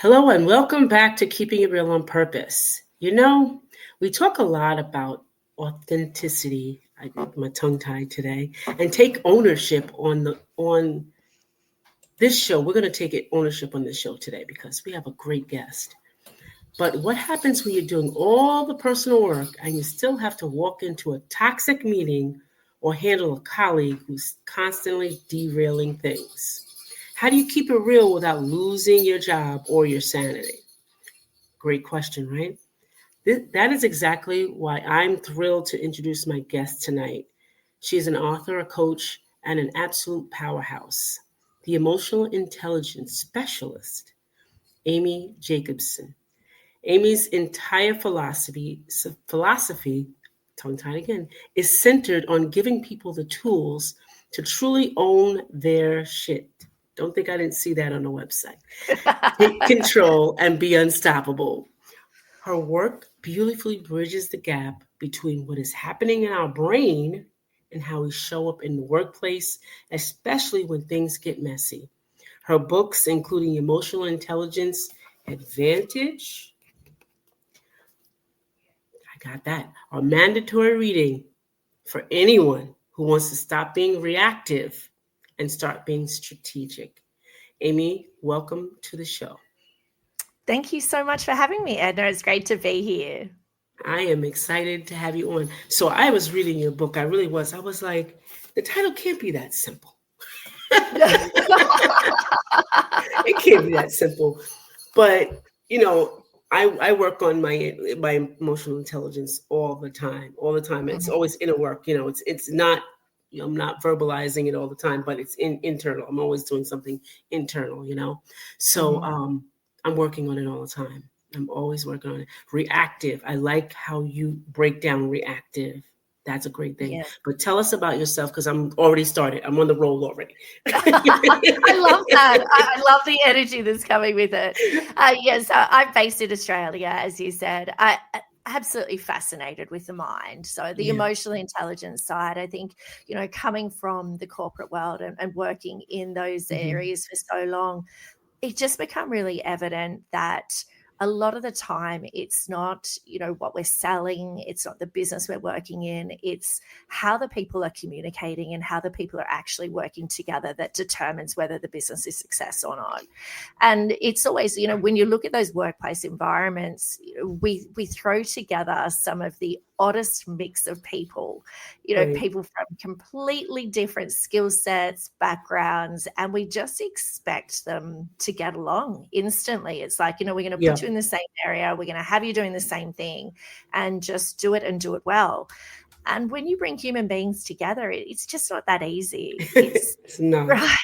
Hello and welcome back to Keeping It Real on Purpose. We talk a lot about authenticity. I got my tongue tied today, and take ownership on this show. We're going to take ownership on this show today because we have a great guest. But what happens when you're doing all the personal work and you still have to walk into a toxic meeting or handle a colleague who's constantly derailing things? How do you keep it real without losing your job or your sanity? Great question, right? That is exactly why I'm thrilled to introduce my guest tonight. She is an author, a coach, and an absolute powerhouse, the emotional intelligence specialist, Amy Jacobson. Amy's entire philosophy, tongue-tied again, is centered on giving people the tools to truly own their shit. Don't think I didn't see that on the website. Take control and be unstoppable. Her work beautifully bridges the gap between what is happening in our brain and how we show up in the workplace, especially when things get messy. Her books, including Emotional Intelligence Advantage, are mandatory reading for anyone who wants to stop being reactive and start being strategic. Amy, welcome to the show. Thank you so much for having me, Edna. It's great to be here. I am excited to have you on. So I was reading your book. I really was. I was like, the title can't be that simple. It can't be that simple. But, I work on my emotional intelligence all the time. It's always inner work. It's not, I'm not verbalizing it all the time, but it's internal. I'm always doing something internal, So I'm working on it all the time. I'm always working on it. Reactive. I like how you break down reactive. That's a great thing. Yeah. But tell us about yourself, because I'm already started. I'm on the roll already. I love that. I love the energy that's coming with it. Yes, I'm based in Australia, as you said. I'm absolutely fascinated with the mind. So the emotional intelligence side, I think, coming from the corporate world and working in those areas for so long, it just become really evident that a lot of the time it's not, what we're selling. It's not the business we're working in. It's how the people are communicating and how the people are actually working together that determines whether the business is success or not. And it's always, when you look at those workplace environments, we throw together some of the oddest mix of people, Right. People from completely different skill sets, backgrounds, and we just expect them to get along instantly. It's like, we're going to put you in the same area, we're going to have you doing the same thing and just do it and do it well. And when you bring human beings together, it's just not that easy. It's not. Right?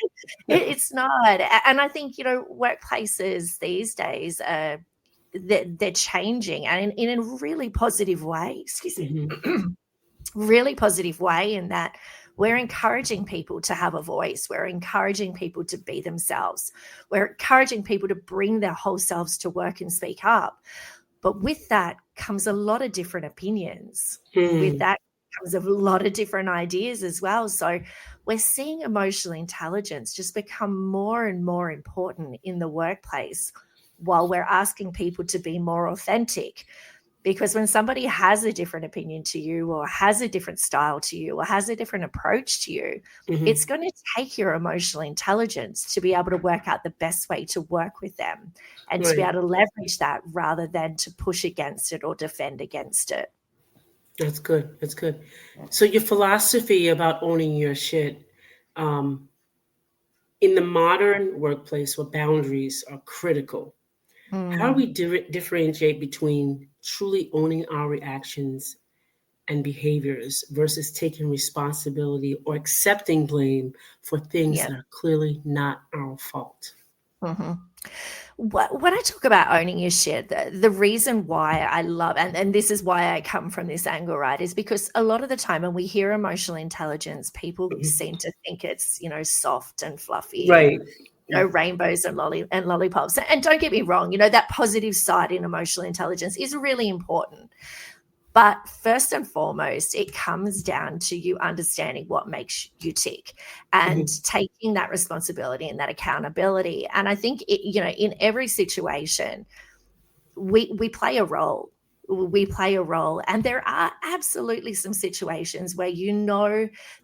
It's not. And I think, workplaces these days they're changing and in a really positive way, really positive way, in that we're encouraging people to have a voice. We're encouraging people to be themselves. We're encouraging people to bring their whole selves to work and speak up. But with that comes a lot of different opinions. With that comes a lot of different ideas as well. So we're seeing emotional intelligence just become more and more important in the workplace, while we're asking people to be more authentic. Because when somebody has a different opinion to you, or has a different style to you, or has a different approach to you, it's going to take your emotional intelligence to be able to work out the best way to work with them and to be able to leverage that rather than to push against it or defend against it. That's good. That's good. So your philosophy about owning your shit, in the modern workplace where boundaries are critical, how do we differentiate between truly owning our reactions and behaviors versus taking responsibility or accepting blame for things that are clearly not our fault? When I talk about owning your shit, the reason why I love, and this is why I come from this angle, right, is because a lot of the time when we hear emotional intelligence, people seem to think it's, soft and fluffy. Right. Rainbows and lollipops. And don't get me wrong, that positive side in emotional intelligence is really important. But first and foremost, it comes down to you understanding what makes you tick and taking that responsibility and that accountability. And I think, in every situation, we play a role. We play a role. And there are absolutely some situations where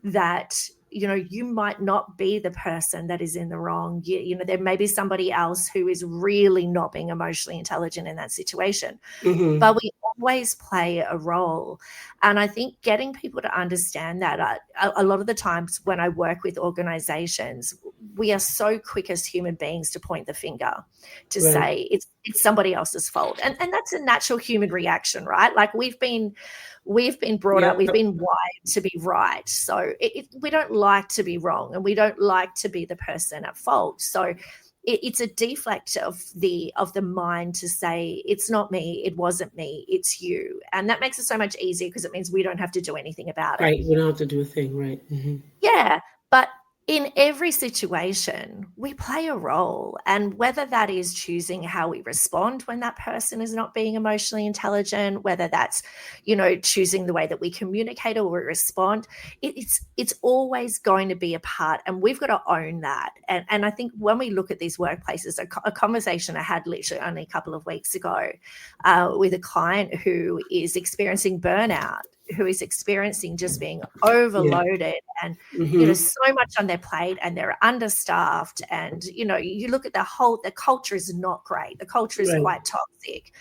that you might not be the person that is in the wrong. There may be somebody else who is really not being emotionally intelligent in that situation. But we always play a role. And I think getting people to understand that, a lot of the times when I work with organizations, we are so quick as human beings to point the finger, to say it's somebody else's fault. And that's a natural human reaction, right? Like we've been brought up, we've been wired to be right. So we don't like to be wrong, and we don't like to be the person at fault. So it's a deflect of the mind to say, it's not me, it wasn't me, it's you. And that makes it so much easier because it means we don't have to do anything about it. Right. We don't have to do a thing. Right. Yeah. But in every situation, we play a role. And whether that is choosing how we respond when that person is not being emotionally intelligent, whether that's, choosing the way that we communicate or we respond, it's always going to be a part. And we've got to own that. And I think when we look at these workplaces, a conversation I had literally only a couple of weeks ago with a client who is experiencing burnout, who is experiencing just being overloaded and so much on their plate, and they're understaffed, and you look at the culture is not great. The culture is quite toxic.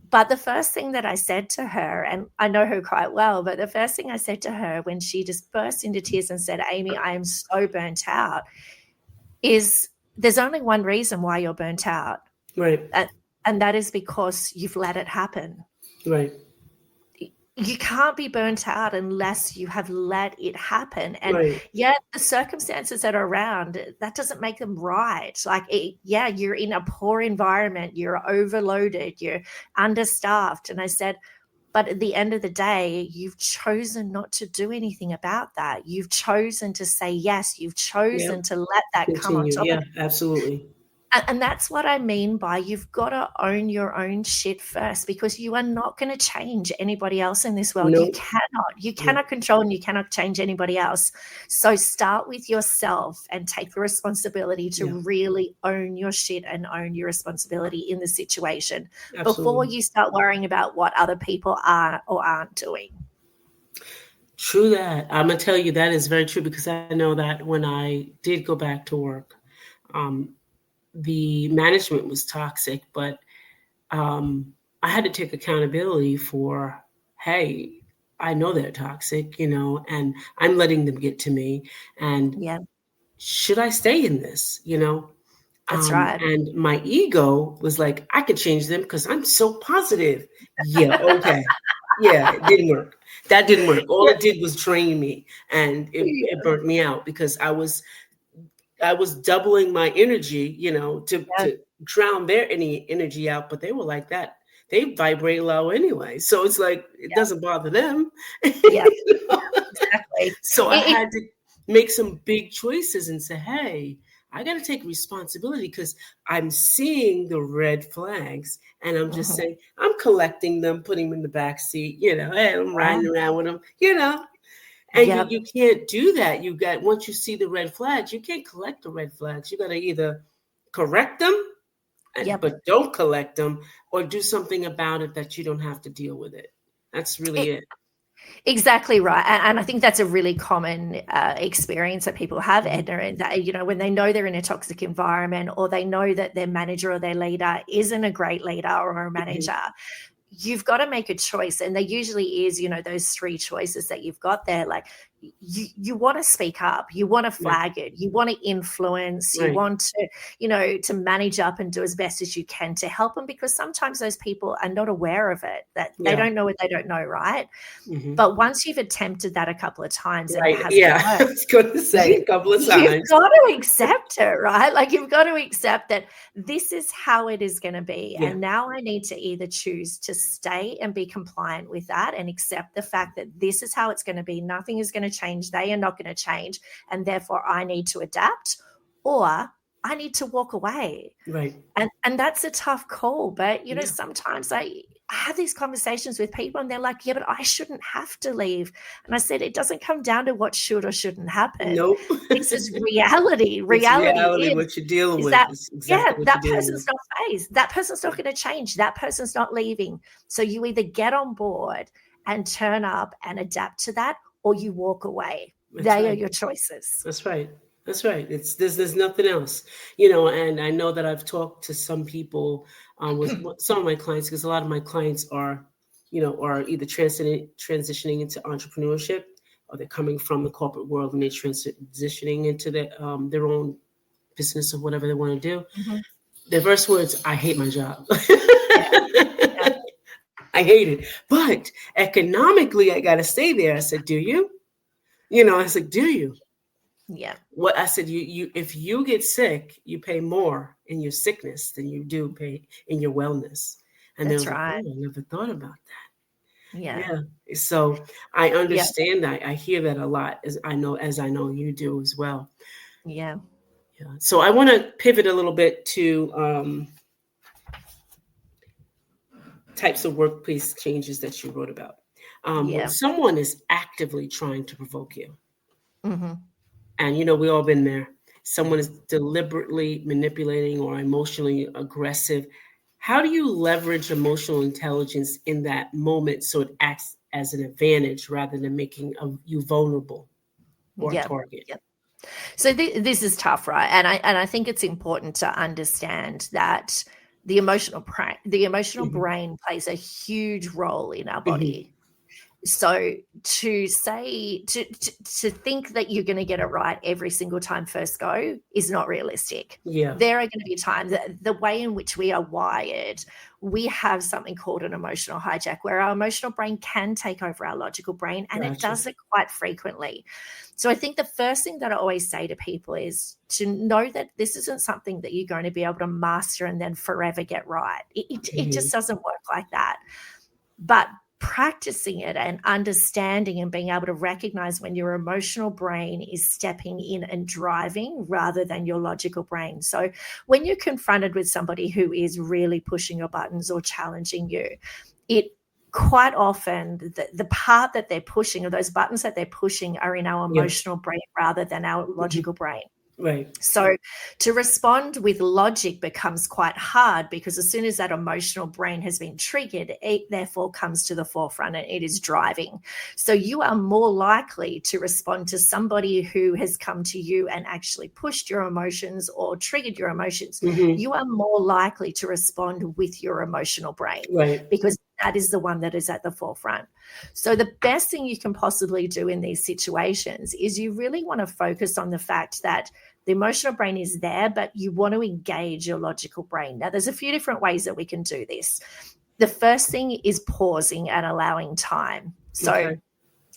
But the first thing that I said to her, and I know her quite well, but the first thing I said to her when she just burst into tears and said, Amy, I am so burnt out, is there's only one reason why you're burnt out. Right. And that is because you've let it happen. Right. You can't be burnt out unless you have let it happen. And the circumstances that are around, that doesn't make them right. Like, you're in a poor environment, you're overloaded, you're understaffed. And I said, but at the end of the day, you've chosen not to do anything about that. You've chosen to say yes. You've chosen to let that come on top of it. Absolutely. And that's what I mean by you've got to own your own shit first, because you are not going to change anybody else in this world. Nope. You cannot control and you cannot change anybody else. So start with yourself and take the responsibility to really own your shit and own your responsibility in the situation before you start worrying about what other people are or aren't doing. True that. I'm going to tell you that is very true, because I know that when I did go back to work, the management was toxic, but I had to take accountability for, hey, I know they're toxic, and I'm letting them get to me. And should I stay in this, That's right. And my ego was like, I could change them because I'm so positive. Yeah, okay. It didn't work. That didn't work. All it did was drain me, and it burnt me out, because I was doubling my energy, to drown their energy out. But they were like that. They vibrate low anyway. So it's like, it doesn't bother them. Exactly. So I had to make some big choices and say, hey, I got to take responsibility, because I'm seeing the red flags, and I'm just saying, I'm collecting them, putting them in the back seat, hey, I'm riding around with them, And you can't do that. Once you see the red flags, you can't collect the red flags. You got to either correct them, but don't collect them, or do something about it that you don't have to deal with it. That's really it. Exactly right. And I think that's a really common experience that people have, Edna, that, when they know they're in a toxic environment, or they know that their manager or their leader isn't a great leader or a manager, you've got to make a choice. And there usually is, those three choices that you've got there. Like, you want to speak up, you want to flag it, you want to influence, you want to, to manage up and do as best as you can to help them, because sometimes those people are not aware of it, that they don't know what they don't know, right? But once you've attempted that a couple of times and it hasn't worked, I was going to say a couple of times, you've got to accept it, right? Like, you've got to accept that this is how it is going to be. And now I need to either choose to stay and be compliant with that and accept the fact that this is how it's going to be. Nothing is going to change. They are not going to change. And therefore I need to adapt, or I need to walk away. Right. And that's a tough call. But, sometimes I have these conversations with people and they're like, yeah, but I shouldn't have to leave. And I said, it doesn't come down to what should or shouldn't happen. Nope. This is reality. It's Reality reality, what you're dealing with. that, It's exactly what that you're dealing person's with. not phased. That person's not going to change. That person's not leaving. So you either get on board and turn up and adapt to that, or you walk away. They are your choices. That's right. That's right. There's nothing else, and I know that I've talked to some people with some of my clients, because a lot of my clients are either transitioning into entrepreneurship, or they're coming from the corporate world and they're transitioning into their own business or whatever they want to do. Mm-hmm. Their first words, I hate my job. Yeah. I hate it. But economically, I got to stay there. I said, do you? I said, do you? Yeah. What I said, you if you get sick, you pay more in your sickness than you do pay in your wellness. And that's they was right. like, oh, I never thought about that. Yeah. So I understand that. I hear that a lot, as I know you do as well. Yeah. So I want to pivot a little bit to types of workplace changes that you wrote about. When someone is actively trying to provoke you, mm-hmm. and we all been there. Someone is deliberately manipulating or emotionally aggressive. How do you leverage emotional intelligence in that moment so it acts as an advantage rather than making you vulnerable or a target? Yeah. So this is tough, right? And I think it's important to understand that the emotional Mm-hmm. brain plays a huge role in our body. Mm-hmm. So to think that you're going to get it right every single time first go is not realistic. Yeah. There are going to be times that the way in which we are wired, we have something called an emotional hijack, where our emotional brain can take over our logical brain, and it does it quite frequently. So I think the first thing that I always say to people is to know that this isn't something that you're going to be able to master and then forever get right. It just doesn't work like that. But practicing it and understanding and being able to recognize when your emotional brain is stepping in and driving rather than your logical brain. So when you're confronted with somebody who is really pushing your buttons or challenging you, it quite often the part that they're pushing, or those buttons that they're pushing, are in our emotional brain rather than our logical brain. Right. So to respond with logic becomes quite hard, because as soon as that emotional brain has been triggered, it therefore comes to the forefront and it is driving. So you are more likely to respond to somebody who has come to you and actually pushed your emotions or triggered your emotions. Mm-hmm. You are more likely to respond with your emotional brain, right? Because that is the one that is at the forefront. So the best thing you can possibly do in these situations is you really want to focus on the fact that the emotional brain is there, but you want to engage your logical brain. Now, there's a few different ways that we can do this. The first thing is pausing and allowing time. So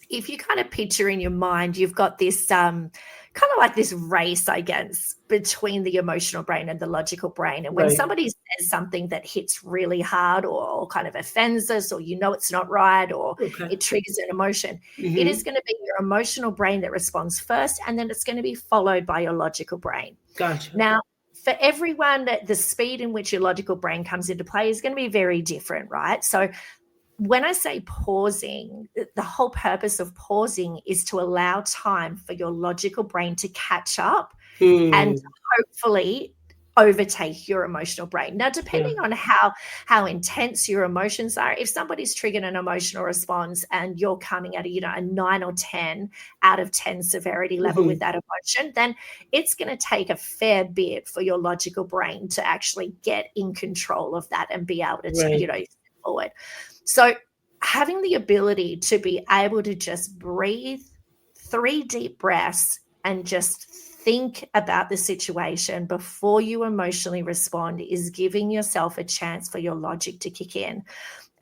if you kind of picture in your mind, you've got this kind of like this race, I guess, between the emotional brain and the logical brain. And when somebody says something that hits really hard or kind of offends us, or it's not right, or it triggers an emotion, it is going to be your emotional brain that responds first, and then it's going to be followed by your logical brain. Gotcha. Now, for everyone, the speed in which your logical brain comes into play is going to be very different, right? So when I say pausing, the whole purpose of pausing is to allow time for your logical brain to catch up and hopefully overtake your emotional brain. Now, depending on how intense your emotions are, if somebody's triggered an emotional response and you're coming at a 9 or 10 out of 10 severity level with that emotion, then it's going to take a fair bit for your logical brain to actually get in control of that and be able to step forward. So having the ability to be able to just breathe 3 deep breaths and just think about the situation before you emotionally respond is giving yourself a chance for your logic to kick in.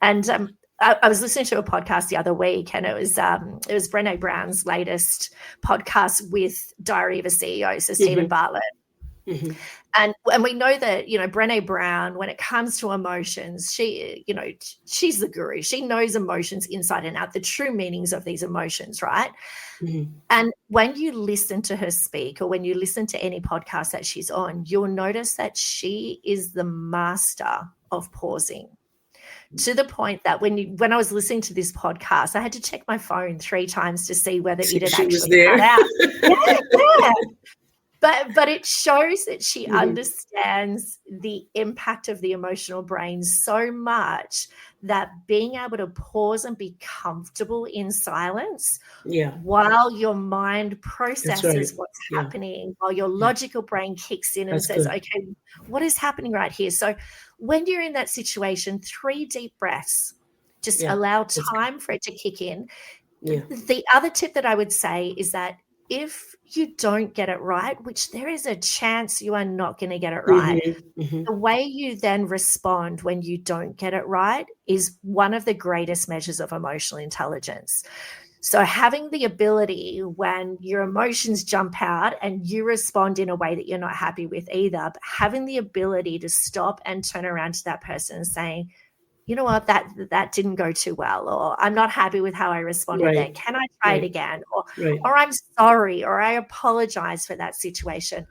And I was listening to a podcast the other week, and it was Brené Brown's latest podcast with Diary of a CEO, so Stephen Bartlett. And we know that, Brené Brown, when it comes to emotions, she's the guru. She knows emotions inside and out, the true meanings of these emotions, right? And when you listen to her speak, or when you listen to any podcast that she's on, you'll notice that she is the master of pausing. to the point that when I was listening to this podcast, I had to check my phone 3 times to see whether it had actually cut out. Yeah. But it shows that she understands the impact of the emotional brain so much that being able to pause and be comfortable in silence while your mind processes what's happening, while your logical brain kicks in and says, okay, what is happening right here? So when you're in that situation, 3 deep breaths, just allow time for it to kick in. Yeah. The other tip that I would say is that if you don't get it right, which there is a chance you are not going to get it right, the way you then respond when you don't get it right is one of the greatest measures of emotional intelligence. So having the ability when your emotions jump out and you respond in a way that you're not happy with either, but having the ability to stop and turn around to that person and saying, you know what, that didn't go too well, or I'm not happy with how I responded there. Can I try it again? Or I'm sorry, or I apologize for that situation.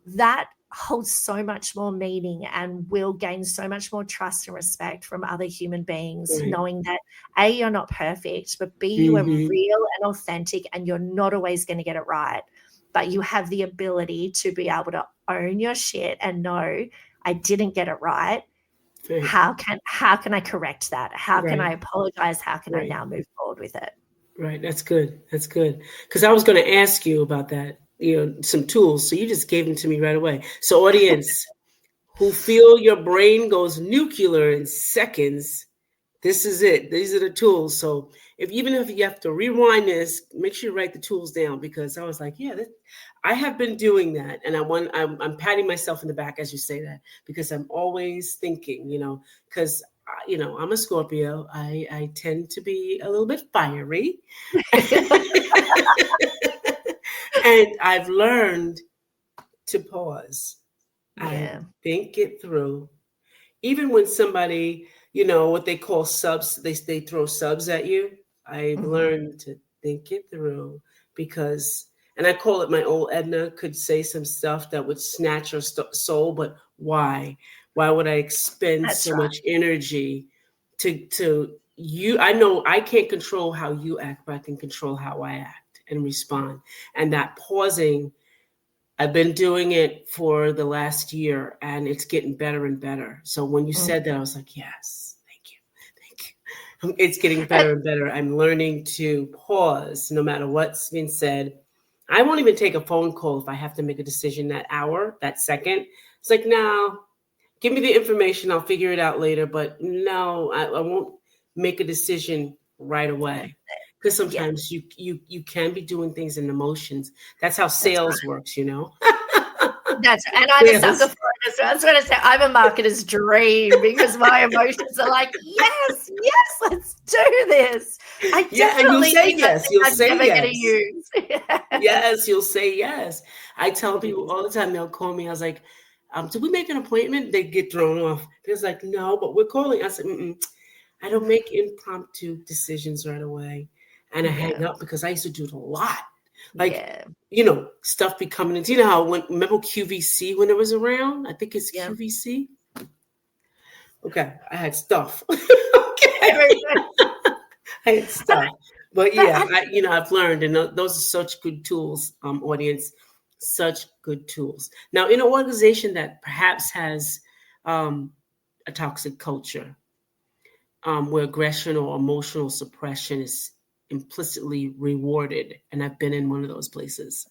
That holds so much more meaning and will gain so much more trust and respect from other human beings, knowing that A, you're not perfect, but B, you are real and authentic and you're not always going to get it right. But you have the ability to be able to own your shit and know I didn't get it right. How can I correct that? How can I apologize? How can I now move forward with it? Right. That's good. That's good. Because I was going to ask you about that, some tools. So you just gave them to me right away. So audience who feel your brain goes nuclear in seconds, this is it. These are the tools. So even if you have to rewind this, make sure you write the tools down, because I was like, I have been doing that. And I'm patting myself in the back as you say that, because I'm always thinking, because, I'm a Scorpio. I tend to be a little bit fiery. And I've learned to pause. I think it through. Even when somebody, what they call subs, they throw subs at you. I've learned to think it through, because, and I call it, my old Edna could say some stuff that would snatch her soul, but why? Why would I expend much energy to you? I know I can't control how you act, but I can control how I act and respond. And that pausing, I've been doing it for the last year, and it's getting better and better. So when you said that, I was like, yes, thank you. It's getting better and better. I'm learning to pause no matter what's been said. I won't even take a phone call if I have to make a decision that hour, that second. It's like, no, give me the information. I'll figure it out later. But no, I won't make a decision right away. Because sometimes you can be doing things in emotions. That's how sales works, and I'm a sucker for it as well. I was going to say, I'm a marketer's dream, because my emotions are like, yes, let's do this. I definitely think yes. You'll say never yes. Going to use. Yes, you'll say yes. I tell people all the time, they'll call me. I was like, did we make an appointment? They get thrown off. They're like, no, but we're calling. I said, I don't make impromptu decisions right away. And I hang up, because I used to do it a lot. Like, stuff be coming in. You know how, remember QVC when it was around? I think it's QVC. Okay. I had stuff. Okay. I had stuff. But I've learned, and those are such good tools, audience, such good tools. Now, in an organization that perhaps has a toxic culture, where aggression or emotional suppression is implicitly rewarded, and I've been in one of those places.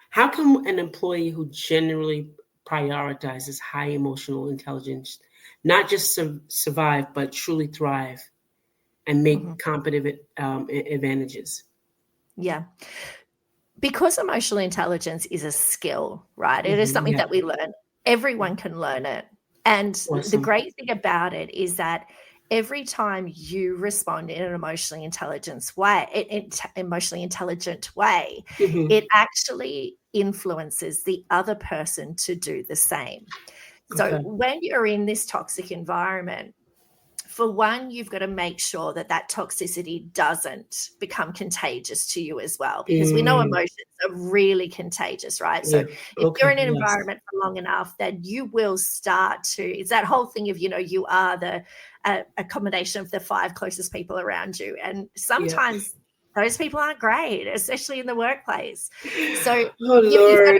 How can an employee who generally prioritizes high emotional intelligence not just survive, but truly thrive and make competitive advantages? Because emotional intelligence is a skill, right? It is something that we learn. Everyone can learn it. And the great thing about it is that every time you respond in an emotionally intelligent way, it actually influences the other person to do the same. So when you're in this toxic environment, for one, you've got to make sure that that toxicity doesn't become contagious to you as well, because we know emotions are really contagious, right? So if you're in an environment for long enough, then you will start to, it's that whole thing of, you are the a combination of the 5 closest people around you. And sometimes those people aren't great, especially in the workplace. So you've got to,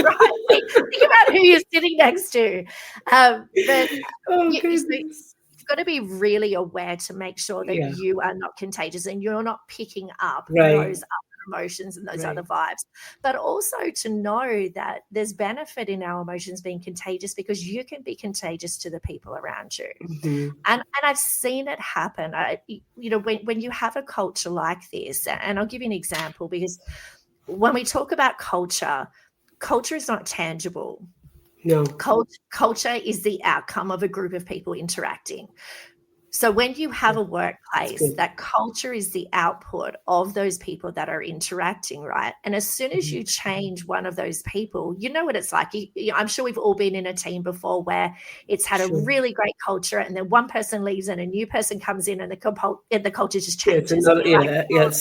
right, think about who you're sitting next to. But you've got to be really aware to make sure that you are not contagious and you're not picking up those other emotions and those other vibes, but also to know that there's benefit in our emotions being contagious, because you can be contagious to the people around you. And I've seen it happen. When you have a culture like this, and I'll give you an example, because when we talk about culture is not tangible. No. Culture is the outcome of a group of people interacting. So when you have a workplace, that culture is the output of those people that are interacting, right? And as soon as you change one of those people, you know what it's like. I'm sure we've all been in a team before where it's had a really great culture, and then one person leaves and a new person comes in, and the culture just changes. It's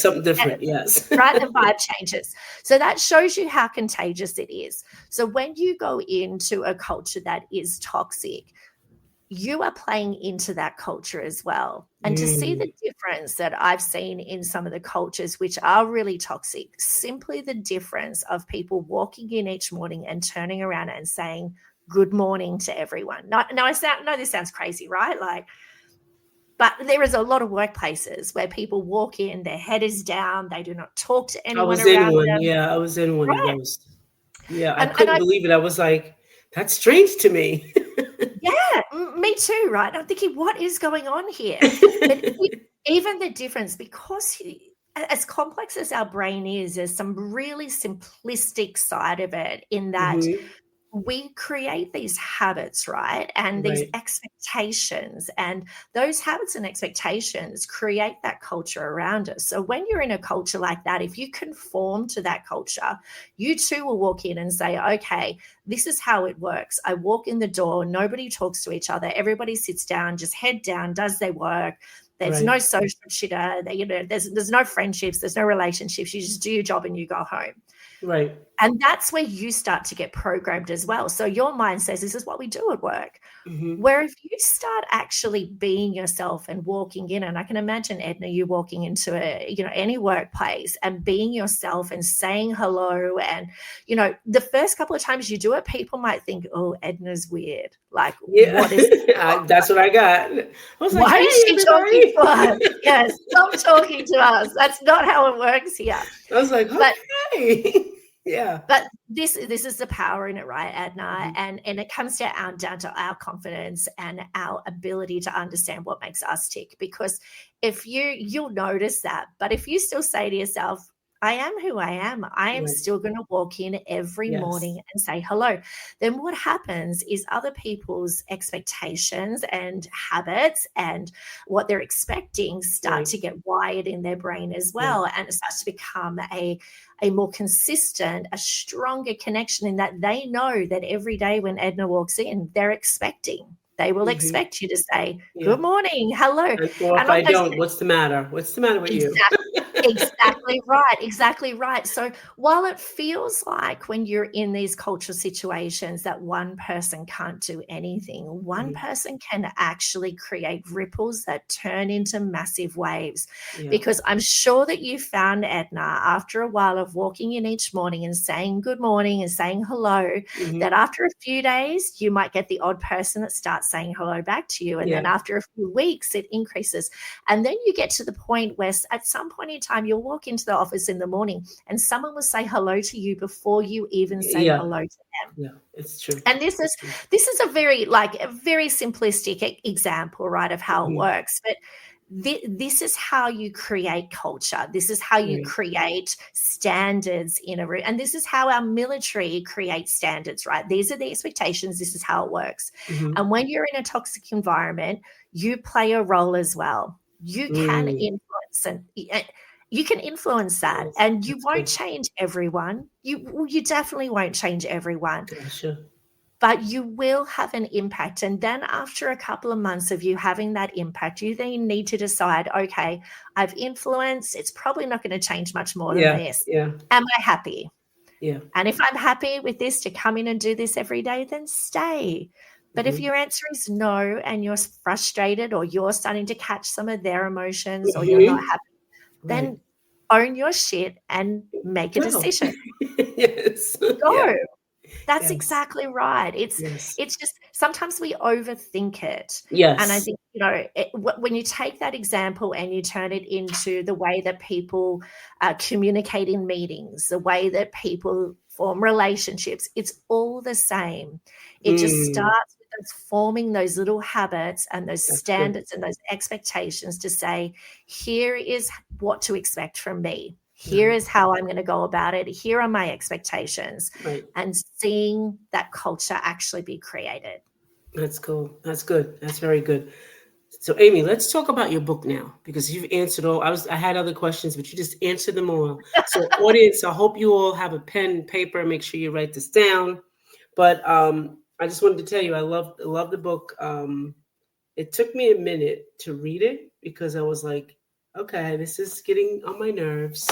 something different, right, the vibe changes. So that shows you how contagious it is. So when you go into a culture that is toxic, you are playing into that culture as well. And to see the difference that I've seen in some of the cultures which are really toxic, simply the difference of people walking in each morning and turning around and saying good morning to everyone. No, this sounds crazy, right? But there is a lot of workplaces where people walk in, their head is down, they do not talk to anyone around them. I was in one of those. Yeah, I couldn't believe it. I was like, that's strange to me. Yeah, me too, right? I'm thinking, what is going on here? But even the difference, because as complex as our brain is, there's some really simplistic side of it in that we create these habits, right? And these expectations, and those habits and expectations create that culture around us. So when you're in a culture like that, if you conform to that culture, you too will walk in and say, okay, this is how it works. I walk in the door, nobody talks to each other. Everybody sits down, just head down, does their work. There's no social shitter. There's no friendships. There's no relationships. You just do your job and you go home. Right. And that's where you start to get programmed as well. So your mind says, this is what we do at work. Where if you start actually being yourself and walking in, and I can imagine, Edna, you walking into any workplace and being yourself and saying hello. And, the first couple of times you do it, people might think, oh, Edna's weird. Like, what is that's what I got. I was like, why is she talking to us? Yes, stop talking to us. That's not how it works here. I was like, okay. Yeah. But this is the power in it, right, Adna? And it comes down to our confidence and our ability to understand what makes us tick. Because if you'll notice that, but if you still say to yourself, I am who I am, I am still going to walk in every morning and say hello, then what happens is other people's expectations and habits and what they're expecting start to get wired in their brain as well. And it starts to become a more consistent, a stronger connection, in that they know that every day when Edna walks in, they will expect you to say, good morning, hello. And if I don't, what's the matter? What's the matter with you? Exactly right. So while it feels like when you're in these cultural situations that one person can't do anything, one person can actually create ripples that turn into massive waves. Because I'm sure that you found, Edna, after a while of walking in each morning and saying good morning and saying hello, that after a few days, you might get the odd person that starts saying hello back to you. And then after a few weeks, it increases. And then you get to the point where at some point in time, you'll walk into the office in the morning and someone will say hello to you before you even say hello to them. Yeah, it's true. And this is a very simplistic example, right, of how it works. But this is how you create culture. This is how you create standards in a room. And this is how our military creates standards, right? These are the expectations. This is how it works. And when you're in a toxic environment, you play a role as well. You can influence that, and you won't change everyone. You definitely won't change everyone. Gotcha. but you will have an impact. And then after a couple of months of you having that impact, you then need to decide, okay, I've influenced, it's probably not going to change much more than this. Yeah. Am I happy? Yeah. And if I'm happy with this, to come in and do this every day, then stay. But if your answer is no, and you're frustrated, or you're starting to catch some of their emotions, or you're not happy, then own your shit and make a decision. Yes. Go. That's exactly right. It's just sometimes we overthink it. Yes. And I think, when you take that example and you turn it into the way that people communicate in meetings, the way that people form relationships, it's all the same. It just starts with us forming those little habits and those standards and those expectations to say, here is what to expect from me. Here is how I'm going to go about it. Here are my expectations. And seeing that culture actually be created. That's cool. That's good. That's very good. So, Amy, let's talk about your book now, because you've answered all. I had other questions, but you just answered them all. So, audience, I hope you all have a pen and paper. Make sure you write this down. But I just wanted to tell you, I love the book. It took me a minute to read it because I was like, okay, this is getting on my nerves.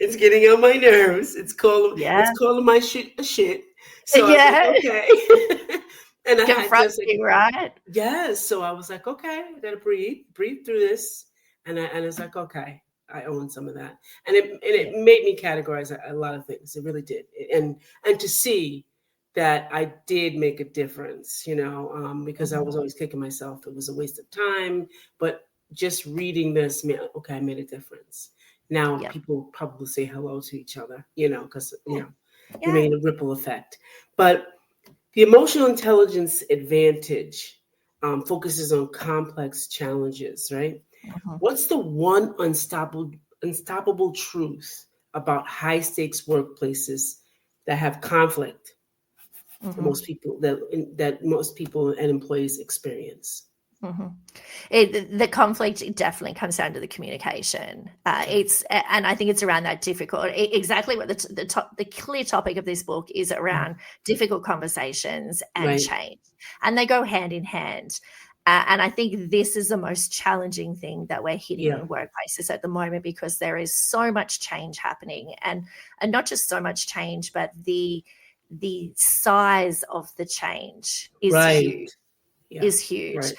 It's getting on my nerves. It's calling my shit a shit. So I was like, okay. And I had just right? Yes. So I was like, okay, I gotta breathe through this. And it's like, okay, I own some of that. And it made me categorize a lot of things. It really did. And to see that I did make a difference, because I was always kicking myself. It was a waste of time. But just reading this, I made a difference. Now people probably say hello to each other, because, you made a ripple effect. But the emotional intelligence advantage focuses on complex challenges, right? What's the one unstoppable truth about high stakes workplaces that have conflict for most people that most people and employees experience? The conflict, it definitely comes down to the communication. And I think it's around that difficult. Exactly what the clear topic of this book is around difficult conversations and change, and they go hand in hand. And I think this is the most challenging thing that we're hitting in workplaces at the moment, because there is so much change happening, and not just so much change, but the size of the change is huge. Is huge.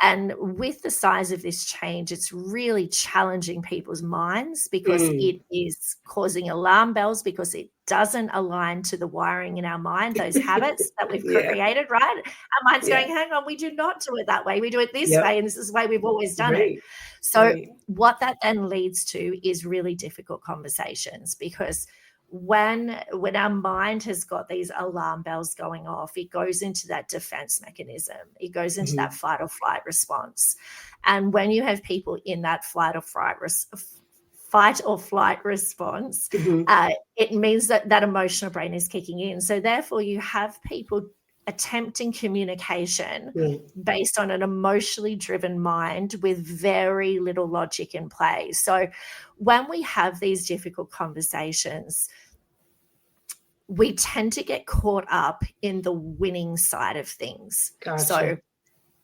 And with the size of this change, it's really challenging people's minds, because it is causing alarm bells, because it doesn't align to the wiring in our mind, those habits that we've created, right? Our mind's going, hang on, we do not do it that way. We do it this way, and this is the way we've always done it. So what that then leads to is really difficult conversations, because when our mind has got these alarm bells going off, it goes into that defense mechanism. It goes into that fight or flight response. And when you have people in that fight or flight response, it means that emotional brain is kicking in. So therefore, you have people attempting communication based on an emotionally driven mind with very little logic in play. So when we have these difficult conversations, we tend to get caught up in the winning side of things. Gotcha. So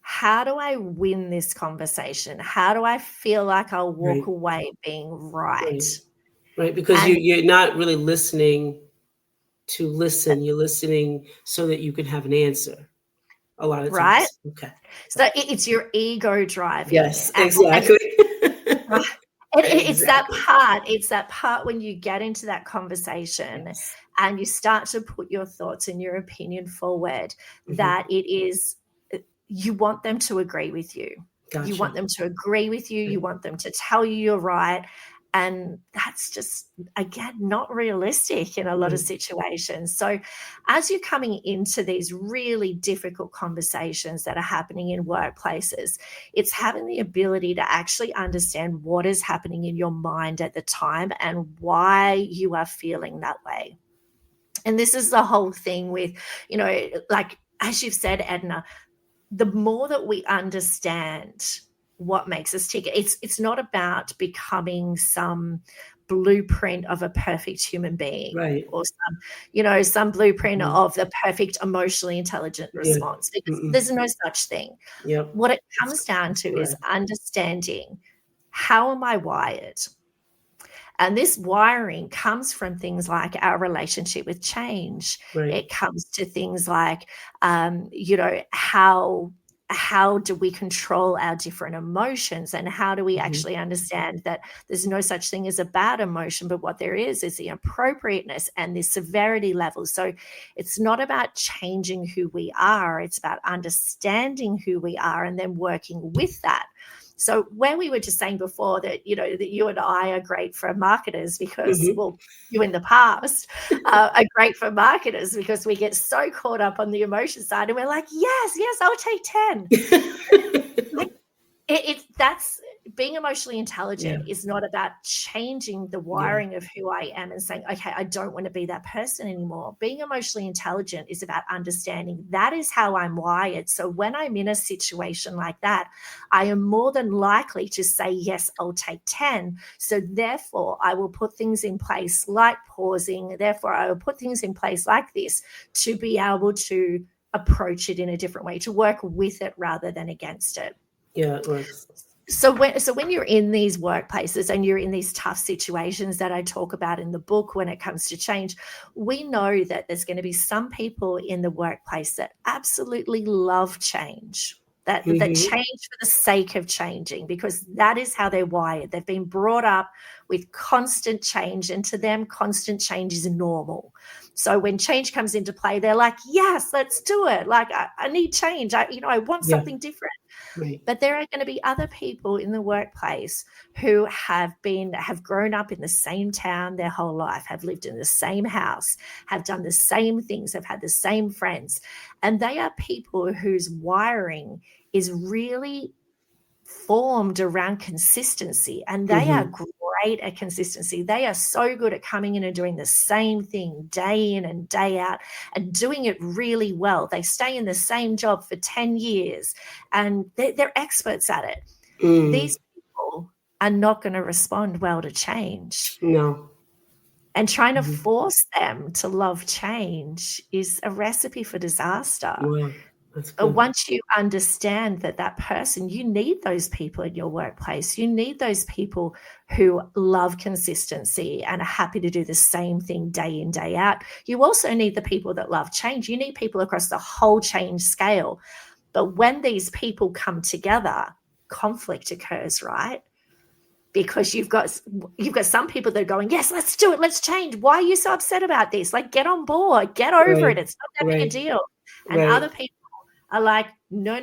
how do I win this conversation? How do I feel like I'll walk away being right? Right, because you're not really listening to listen. You're listening so that you can have an answer a lot of times. Right? Okay. So it's your ego driving. Yes, exactly. It's that part when you get into that conversation and you start to put your thoughts and your opinion forward, that it is, you want them to agree with you. Gotcha. You want them to agree with you. You want them to tell you you're right. And that's just, again, not realistic in a lot of situations. So as you're coming into these really difficult conversations that are happening in workplaces, it's having the ability to actually understand what is happening in your mind at the time and why you are feeling that way. And this is the whole thing with, like, as you've said, Edna, the more that we understand what makes us tick, it's not about becoming some blueprint of a perfect human being, Right. or some blueprint of the perfect emotionally intelligent response, because there's no such thing. Yep. What it comes down to is understanding, how am I wired? And this wiring comes from things like our relationship with change. Right. It comes to things like, how do we control our different emotions, and how do we actually understand that there's no such thing as a bad emotion, but what there is the appropriateness and the severity level. So it's not about changing who we are, it's about understanding who we are and then working with that. So when we were just saying before that, that you and I are great for marketers because, well, you in the past are great for marketers because we get so caught up on the emotion side and we're like, yes, I'll take 10. That's being emotionally intelligent is not about changing the wiring of who I am and saying, okay, I don't want to be that person anymore. Being emotionally intelligent is about understanding that is how I'm wired. So when I'm in a situation like that, I am more than likely to say, yes, I'll take 10. So therefore, I will put things in place like pausing. Therefore, I will put things in place like this to be able to approach it in a different way, to work with it rather than against it. Yeah, it works. So when you're in these workplaces and you're in these tough situations that I talk about in the book when it comes to change, we know that there's going to be some people in the workplace that absolutely love change, that change for the sake of changing, because that is how they're wired. They've been brought up with constant change, and to them, constant change is normal. So when change comes into play, they're like, yes, let's do it. Like, I need change. I want something different. Right. But there are going to be other people in the workplace who have grown up in the same town their whole life, have lived in the same house, have done the same things, have had the same friends. And they are people whose wiring is really formed around consistency, and they are great at consistency. They are so good at coming in and doing the same thing day in and day out and doing it really well. They stay in the same job for 10 years and they're experts at it. These people are not going to respond well to change. No. And trying to force them to love change is a recipe for disaster. Wow. But once you understand that person, you need those people in your workplace. You need those people who love consistency and are happy to do the same thing day in, day out. You also need the people that love change. You need people across the whole change scale. But when these people come together, conflict occurs, right? Because you've got some people that are going, yes, let's do it. Let's change. Why are you so upset about this? Like, get on board, get over it. It's not that big a deal. And other people are like, no,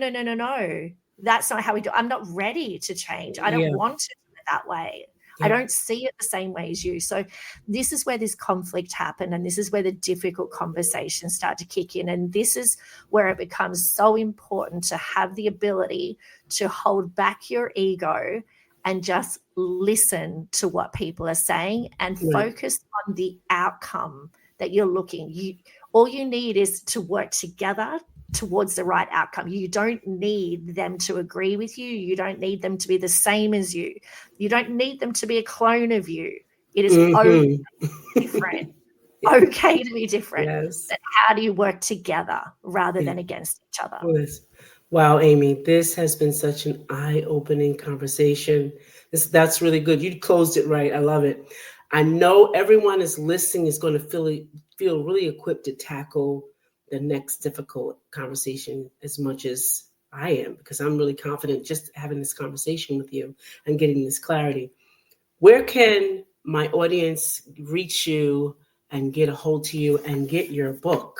that's not how we do it. I'm not ready to change. I don't want to do it that way. I don't see it the same way as you. So this is where this conflict happened, and this is where the difficult conversations start to kick in. And this is where it becomes so important to have the ability to hold back your ego and just listen to what people are saying and focus on the outcome that you're looking. All you need is to work together towards the right outcome. You don't need them to agree with you. You don't need them to be the same as you. You don't need them to be a clone of you. It is okay to be different. Okay to be different. Yes. But how do you work together rather than against each other? Yes. Wow, Amy, this has been such an eye-opening conversation. That's really good. You closed it right. I love it. I know everyone is listening is going to feel really equipped to tackle the next difficult conversation as much as I am, because I'm really confident just having this conversation with you and getting this clarity. Where can my audience reach you and get a hold to you and get your book?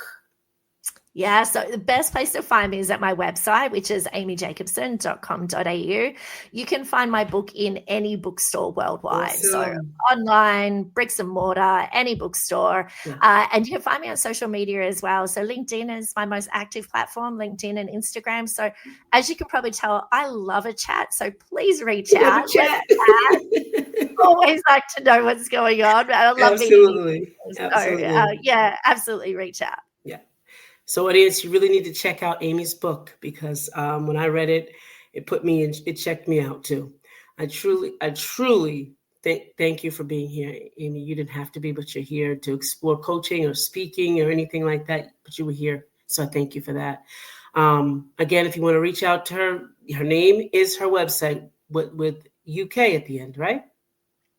Yeah, so the best place to find me is at my website, which is amyjacobson.com.au. You can find my book in any bookstore worldwide. Awesome. So online, bricks and mortar, any bookstore. Yeah. And you can find me on social media as well. So LinkedIn is my most active platform, LinkedIn and Instagram. So as you can probably tell, I love a chat. So please reach out. Always like to know what's going on. I love meeting you. So, absolutely reach out. Yeah. So audience, you really need to check out Amy's book, because when I read it, it checked me out too. I truly Thank you for being here, Amy. You didn't have to be, but you're here to explore coaching or speaking or anything like that. But you were here, so I thank you for that. Again, if you want to reach out to her name is her website with UK at the end, right?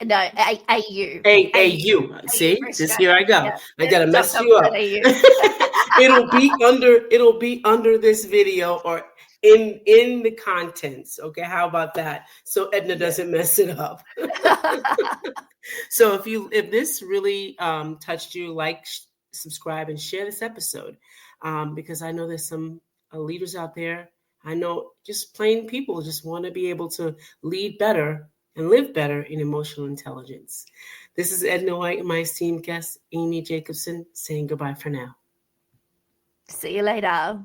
No, AU. AU. See, just here I go. Yeah. I gotta mess you up. It'll be under this video or in the contents. Okay, how about that? So Edna doesn't mess it up. So if this really touched you, like, subscribe, and share this episode, because I know there's some leaders out there. I know just plain people just want to be able to lead better and live better in emotional intelligence. This is Edna White and my esteemed guest, Amy Jacobson, saying goodbye for now. See you later.